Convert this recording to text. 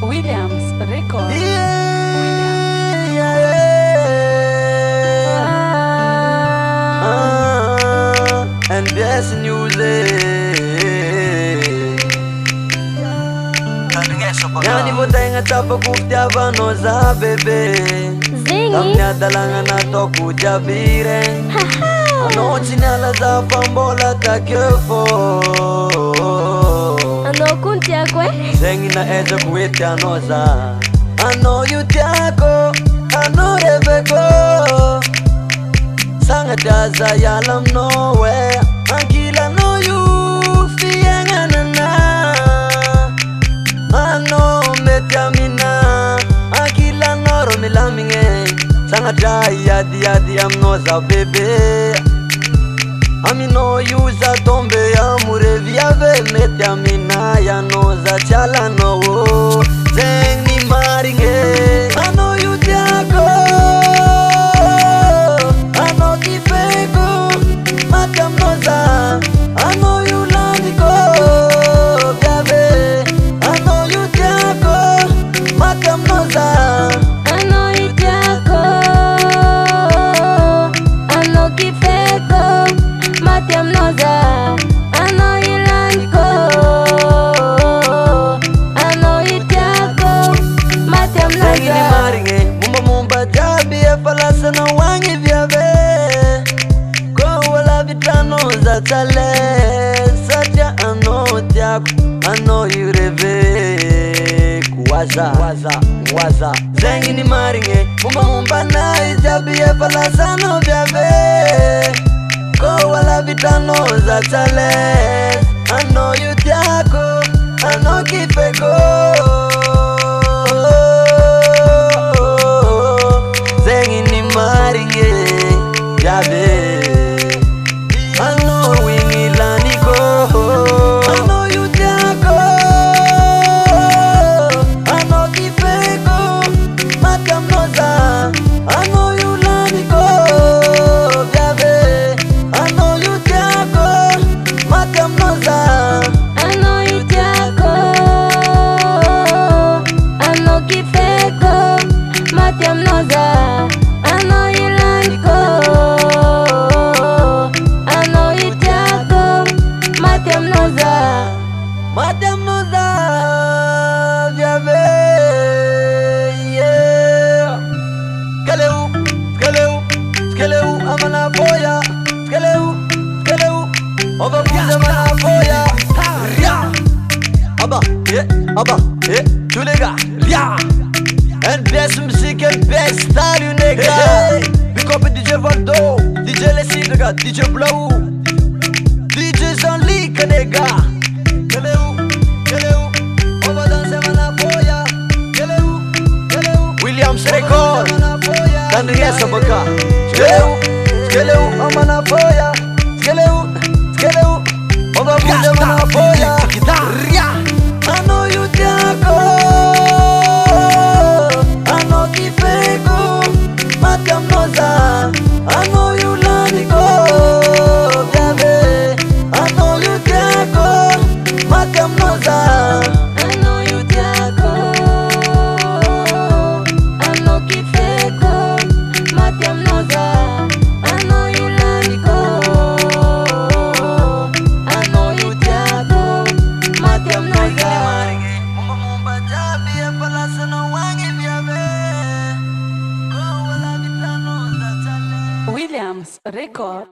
Williams Record. And there's music. Yani votenga tapa kuftia vanoza bebe Tamnya dalanga na toku jabire Anochi nala za pambola takefo Ano kuntia kwe Zengi na eja kuiti anoza Ano yutiako, ano rebeko Sanga daza yalam nowhere Ankila no you fiyanganana Ano metamina Akila noro milaminge Sanga dai yadi amnoza bebe Amino yuza tombe ya murevi ave metamina ya noza chala no Zeng ni maringe Ano yutiako Ano kifeko Matam noza Ano yulandiko Biave Ano yutiako Matam noza Ano itiako Ano kifeko Matiam noza Ano ilandiko Ano itiako Matiam Zengi ni noza maringe Mumba jabi e falasa na wangi biave Kwa wala vitano za tale Satya ano tiako Ano yureve Kuwaza Zengi ni maringe Mumba na jabi e falasa na biave Kwa wala vitano za tale Ano yutiako Ano kifeko Zengi ni maringe Yabe Ano wingi laniko Ano yutiako Ano kifeko Matam noza Ano yulaniko Yabe Ano yutiako Matam noza Ano itiako Ano kifeko Matiam noza Ano ilandiko Ano itiako Matiam noza Madam noza Yabe Yeah Skeleu Amana boya Skeleu Oba buza mana boya Ria Aba Tulega Ria And best music and best style you nigga Pick up DJ Valdo DJ Leslie nigga DJ Blau DJ Zanli nigga Keleu Oba danse mana boya Keleu Williams Record Tandria sabaka Keleu Amana boya Keleu Oba buza mana boya Ria Ano yutiako Ano kifeko Matam noza Ano yulandiko Biave Ano yutiako Matam noza Ano itiako Ano kifeko Matiam noza Ano yulandiko Ano itiako Matiam noza Mumba jabi e falasa na wangi biave Kwa wala vitano za chale Williams Record.